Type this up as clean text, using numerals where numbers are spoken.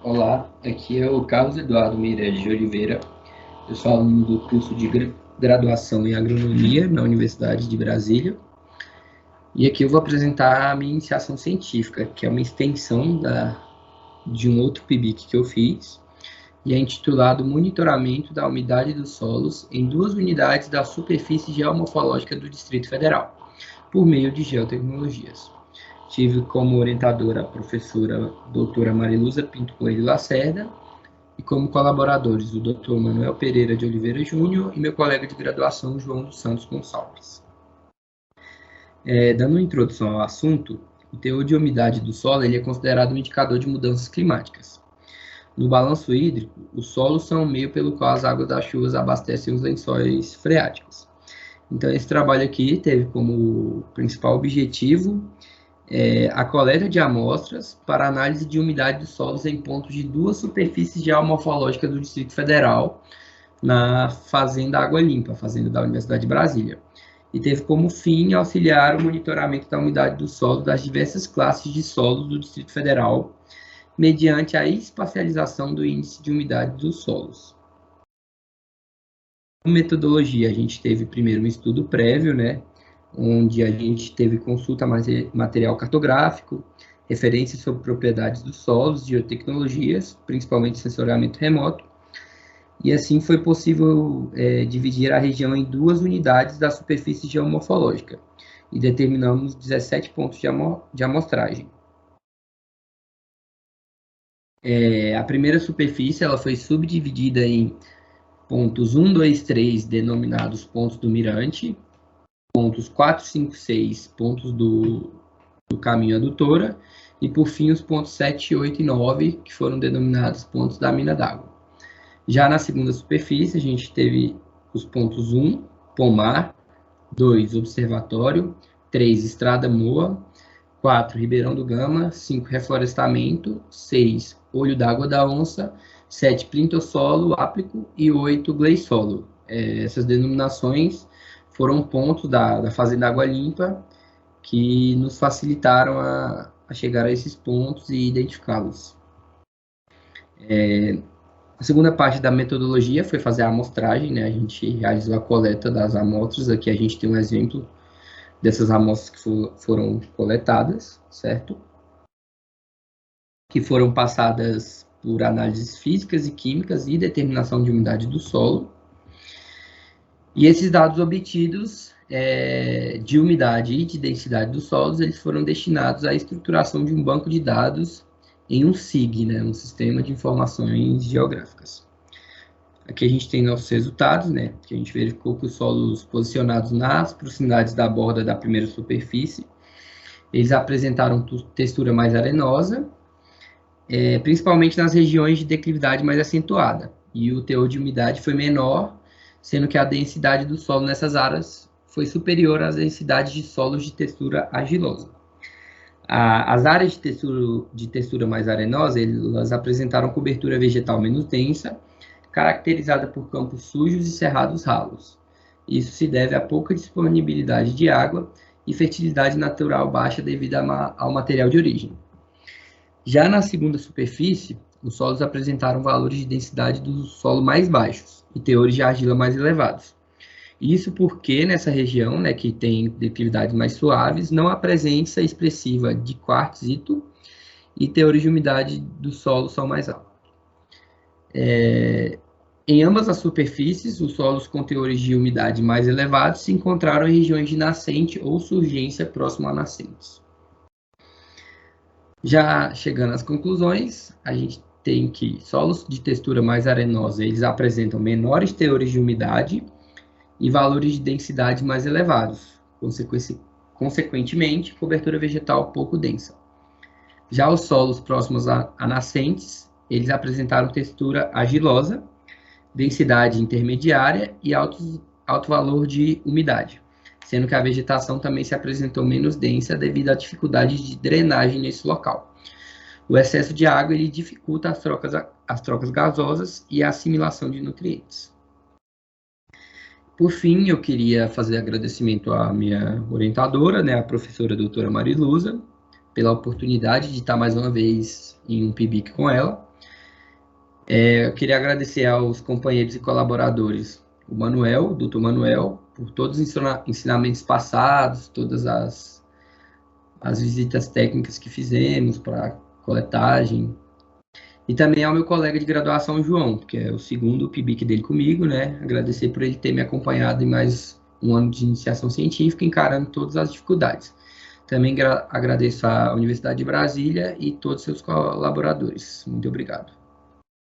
Olá, aqui é o Carlos Eduardo Meirelles de Oliveira. Eu sou aluno do curso de graduação em agronomia na Universidade de Brasília. E aqui eu vou apresentar a minha iniciação científica, que é uma extensão de um outro PIBIC que eu fiz, e é intitulado Monitoramento da Umidade dos Solos em duas unidades da superfície geomorfológica do Distrito Federal, por meio de geotecnologias. Tive como orientadora a professora doutora Mariluza Pinto Coelho Lacerda, e como colaboradores o Dr. Manuel Pereira de Oliveira Júnior e meu colega de graduação João dos Santos Gonçalves. Dando uma introdução ao assunto, o teor de umidade do solo ele é considerado um indicador de mudanças climáticas. No balanço hídrico, os solos são o meio pelo qual as águas das chuvas abastecem os lençóis freáticos. Então, esse trabalho aqui teve como principal objetivo a coleta de amostras para análise de umidade dos solos em pontos de duas superfícies geomorfológicas do Distrito Federal, na Fazenda Água Limpa, fazenda da Universidade de Brasília, e teve como fim auxiliar o monitoramento da umidade do solo das diversas classes de solos do Distrito Federal, mediante a espacialização do índice de umidade dos solos. Como metodologia, a gente teve primeiro um estudo prévio, né, onde a gente teve consulta material cartográfico, referências sobre propriedades dos solos, geotecnologias, principalmente sensoriamento remoto, e assim foi possível dividir a região em duas unidades da superfície geomorfológica, e determinamos 17 pontos de amostragem. A primeira superfície ela foi subdividida em pontos 1, 2, 3, denominados pontos do mirante, pontos 4, 5, 6, pontos do caminho adutora, e por fim os pontos 7, 8 e 9, que foram denominados pontos da mina d'água. Já na segunda superfície, a gente teve os pontos 1, Pomar, 2, Observatório, 3, Estrada Moa, 4, Ribeirão do Gama, 5, Reflorestamento, 6, Olho d'Água da Onça, 7, Plintossolo, Áplico e 8, Gleissolo. Essas denominações foram pontos da Fazenda Água Limpa que nos facilitaram a chegar a esses pontos e identificá-los. A segunda parte da metodologia foi fazer a amostragem, né? A gente realizou a coleta das amostras. Aqui a gente tem um exemplo dessas amostras que foram coletadas, certo? Que foram passadas por análises físicas e químicas e determinação de umidade do solo. E esses dados obtidos de umidade e de densidade dos solos, eles foram destinados à estruturação de um banco de dados em um SIG, né, um Sistema de Informações Geográficas. Aqui a gente tem nossos resultados, né, que a gente verificou que os solos posicionados nas proximidades da borda da primeira superfície, eles apresentaram textura mais arenosa, principalmente nas regiões de declividade mais acentuada, e o teor de umidade foi menor, sendo que a densidade do solo nessas áreas foi superior às densidades de solos de textura argilosa. As áreas de textura mais arenosa, elas apresentaram cobertura vegetal menos densa, caracterizada por campos sujos e cerrados ralos. Isso se deve à pouca disponibilidade de água e fertilidade natural baixa devido ao material de origem. Já na segunda superfície, os solos apresentaram valores de densidade do solo mais baixos e teores de argila mais elevados. Isso porque nessa região, né, que tem declividades mais suaves, não há presença expressiva de quartzito e teores de umidade do solo são mais altos. Em ambas as superfícies, os solos com teores de umidade mais elevados se encontraram em regiões de nascente ou surgência próximo a nascentes. Já chegando às conclusões, a gente tem que solos de textura mais arenosa, eles apresentam menores teores de umidade e valores de densidade mais elevados, consequentemente, cobertura vegetal pouco densa. Já os solos próximos a nascentes, eles apresentaram textura argilosa, densidade intermediária e alto valor de umidade, sendo que a vegetação também se apresentou menos densa devido à dificuldade de drenagem nesse local. O excesso de água ele dificulta as trocas gasosas e a assimilação de nutrientes. Por fim, eu queria fazer agradecimento à minha orientadora, né, a professora doutora Mariluza, pela oportunidade de estar mais uma vez em um PIBIC com ela. Eu queria agradecer aos companheiros e colaboradores, o Manuel, o Dr. Manuel, por todos os ensinamentos passados, todas as visitas técnicas que fizemos para coletagem, e também ao meu colega de graduação, João, que é o segundo PIBIC dele comigo, né? Agradecer por ele ter me acompanhado em mais um ano de iniciação científica, encarando todas as dificuldades. Também agradeço à Universidade de Brasília e todos os seus colaboradores. Muito obrigado.